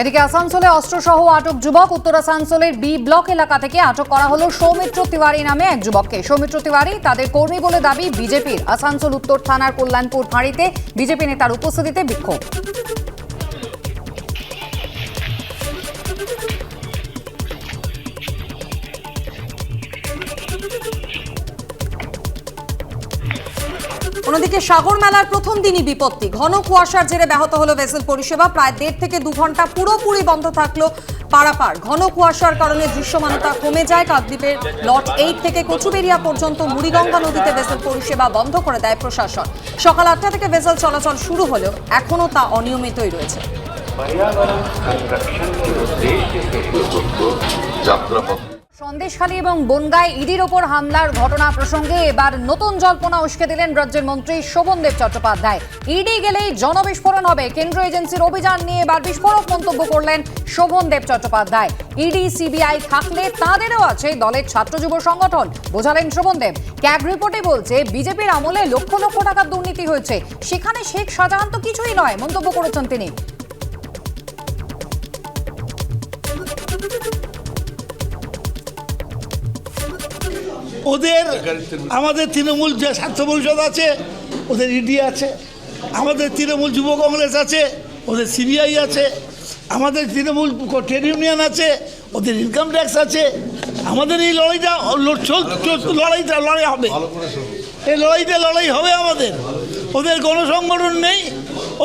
এদিকে আসানসোলে অস্ত্রসহ আটক যুবক। উত্তর আসানসোলের বি ব্লক এলাকা থেকে আটক করা হলো সৌমিত্র তিওয়ারি নামে এক যুবককে। সৌমিত্র তিওয়ারি তাদের কর্মী বলে দাবি বিজেপির। আসানসোল উত্তর থানার কল্যাণপুর ফাঁড়িতে বিজেপি নেতার উপস্থিতিতে বিক্ষোভ। অন্যদিকে সাগর মেলার প্রথম দিনই বিপত্তি। ঘন কুয়াশার জেরে ব্যাহত হলো ভেসেল পরিষেবা। প্রায় 1.5 থেকে 2 ঘন্টা পুরোপুরি বন্ধ থাকলো পারাপার। ঘন কুয়াশার কারণে দৃশ্যমানতা কমে যায়। কাকদ্বীপের লট 8 থেকে কচুবেড়িয়া পর্যন্ত মুড়িগঙ্গা নদীতে ভেসেল পরিষেবা বন্ধ করে দেয় প্রশাসন। সকাল 8টা থেকে ভেসেল চলাচল শুরু হলেও এখনও তা অনিয়মিতই রয়েছে। সন্দেশখালী এবং বনগাঁয় ইডির ওপর হামলার ঘটনা প্রসঙ্গে এবার নতুন জল্পনা উস্কে দিলেন রাজ্যের মন্ত্রী শোভনদেব চট্টোপাধ্যায়। ইডি গেলেই জনবিস্ফোরণ হবে, কেন্দ্রীয় এজেন্সির অভিযান নিয়ে এবার বিস্ফোরক মন্তব্য করলেন শোভনদেব চট্টোপাধ্যায়। ইডি সিবিআই থাকলে তাদেরও আছে দলের ছাত্র যুব সংগঠন, বোঝালেন শোভনদেব। ক্যাগ রিপোর্টে বলছে বিজেপির আমলে লক্ষ লক্ষ টাকার দুর্নীতি হয়েছে, সেখানে শেখ শাহজাহান তো কিছুই নয়, মন্তব্য করেছেন তিনি। ওদের আমাদের তৃণমূল যে স্বার্থ পরিষদ আছে, ওদের ইডি আছে। আমাদের তৃণমূল যুব কংগ্রেস আছে, ওদের সিবিআই আছে। আমাদের তৃণমূল ট্রেড ইউনিয়ন আছে, ওদের ইনকাম ট্যাক্স আছে। আমাদের এই লড়াইটা লড়াই হবে, এই লড়াই হবে আমাদের। ওদের গণসংগঠন নেই,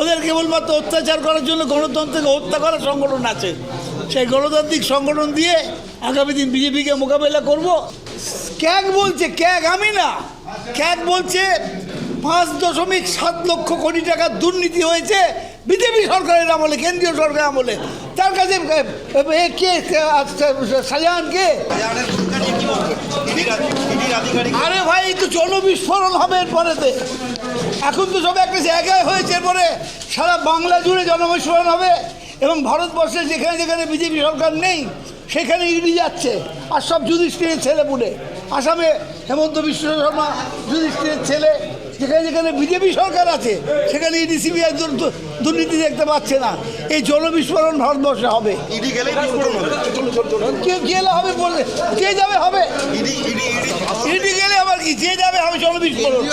ওদের কেবলমাত্র অত্যাচার করার জন্য গণতন্ত্রকে হত্যা করার সংগঠন আছে। সেই গণতান্ত্রিক সংগঠন দিয়ে আগামী দিন বিজেপিকে মোকাবেলা করব। ক্যাগ বলছে, ক্যাগ আমি না, ক্যাগ বলছে 5.7 লক্ষ কোটি টাকার দুর্নীতি হয়েছে বিজেপি সরকারের আমলে, কেন্দ্রীয় সরকারের আমলে। তার কাছে কে শাহজাহান কে? আরে ভাই, তো জনবিস্ফোরণ হবে এরপরেতে। এখন তো সব একটা জায়গায় হয়েছে, এরপরে সারা বাংলা জুড়ে জনবিস্ফোরণ হবে। এবং ভারতবর্ষে যেখানে যেখানে বিজেপি সরকার নেই সেখানে ইডি যাচ্ছে, আর সব যুধিষ্ঠিরের ছেলে পুলে। আসামে হেমন্ত বিশ্ব শর্মা যুধিষ্ঠিরের ছেলে। যেখানে যেখানে বিজেপি সরকার আছে সেখানে ইডি সিবিআই দুর্নীতি দেখতে পাচ্ছে না। এই জনবিস্ফোরণ ভারতবর্ষে হবে। ইডি গেলে হবে বললে যে যাবে হবে, ইডি গেলে আবার কি, যে যাবে হবে জনবিস্ফোরণ।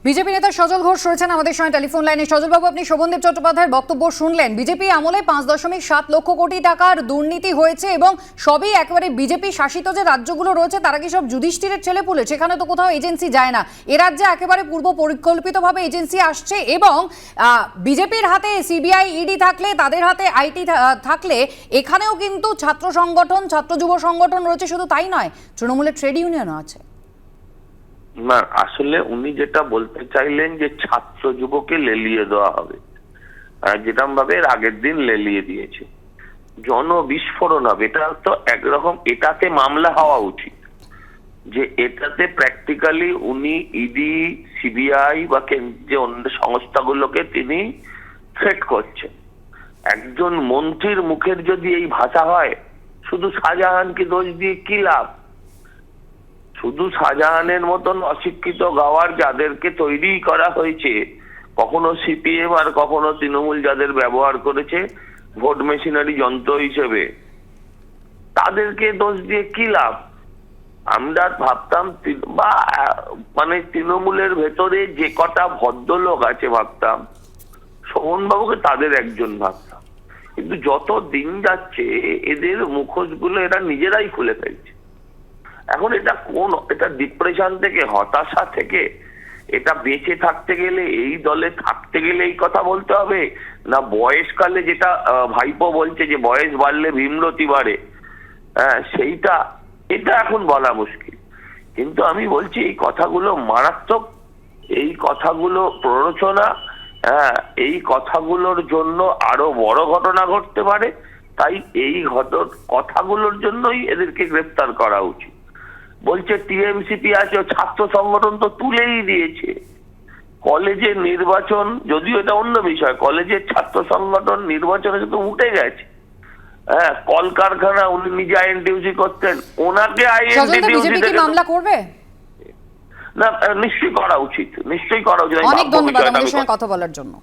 বিজেপি নেতা সজল ঘোষ রয়েছেন আমাদের সঙ্গে টেলিফোন লাইনে। সজলবাবু, আপনি শোভনদেব চট্টোপাধ্যায়ের বক্তব্য শুনলেন। বিজেপি আমলে 5.7 লক্ষ কোটি টাকার দুর্নীতি হয়েছে এবং সবই একেবারে বিজেপি শাসিত যে রাজ্যগুলো রয়েছে তারা কি সব যুধিষ্ঠিরের ছেলেপুলে? সেখানে তো কোথাও এজেন্সি যায় না। এ রাজ্যে একেবারে পূর্ব পরিকল্পিতভাবে এজেন্সি আসছে এবং বিজেপির হাতে সিবিআই ইডি থাকলে, তাদের হাতে আইটি থাকলে, এখানেও কিন্তু ছাত্র সংগঠন, ছাত্র যুব সংগঠন রয়েছে। শুধু তাই নয়, তৃণমূলের ট্রেড ইউনিয়নও আছে। না, আসলে উনি যেটা বলতে চাইলেন যে ছাত্র যুবকে লেলিয়ে দেওয়া হবে, যেরকম ভাবে এর আগের দিন লেলিয়ে দিয়েছে, জনবিস্ফোরণ হবে। এটা তো একরকম, এটাতে মামলা হওয়া উচিত, যে এটাতে প্র্যাকটিক্যালি উনি ইডি সিবিআই বা যে অন্য সংস্থাগুলোকে তিনি থ্রেট করছেন। একজন মন্ত্রীর মুখের যদি এই ভাষা হয়, শুধু শাহজাহানকে দোষ দিয়ে কি লাভ? শুধু শাহজাহানের মতন অশিক্ষিত গাওয়ার যাদেরকে তৈরি করা হয়েছে, কখনো সিপিএম আর কখনো তৃণমূল যাদের ব্যবহার করেছে ভোট মেশিনারি যন্ত্র হিসেবে, তাদেরকে দোষ দিয়ে কি লাভ? আমরা ভাবতাম বা মানে তৃণমূলের ভেতরে যে কটা ভদ্রলোক আছে ভাবতাম শোভনবাবুকে তাদের একজন ভাবতাম। কিন্তু যত দিন যাচ্ছে এদের মুখোশগুলো এরা নিজেরাই খুলে ফেলছে। এখন এটা এটা ডিপ্রেশন থেকে, হতাশা থেকে, এটা বেঁচে থাকতে গেলে, এই দলে থাকতে গেলে এই কথা বলতে হবে, না বয়সকালে যেটা ভাইপো বলছে যে বয়স বাড়লে ভীমরতি বাড়ে, সেইটা, এটা এখন বলা মুশকিল। কিন্তু আমি বলছি এই কথাগুলো মারাত্মক, এই কথাগুলো প্ররোচনা, এই কথাগুলোর জন্য আরো বড় ঘটনা ঘটতে পারে। তাই এই কথাগুলোর জন্যই এদেরকে গ্রেফতার করা উচিত। বলছে টিএমসিপি আছে, ছাত্র সংগঠন তো তুলেই দিয়েছে। কলেজের নির্বাচন, যদিও এটা অন্য বিষয়, কলেজের ছাত্র সংগঠন নির্বাচনে তো উঠে গেছে। কলকারখানা উনি নিজে আইএনটিইউসি করতেন, ওনাকে আইএনটিইউসি মামলা করবে না, নিশ্চয়ই করা উচিত, নিশ্চয়ই করা উচিত। অনেক ধন্যবাদ আমাদের সঙ্গে কথা বলার জন্য।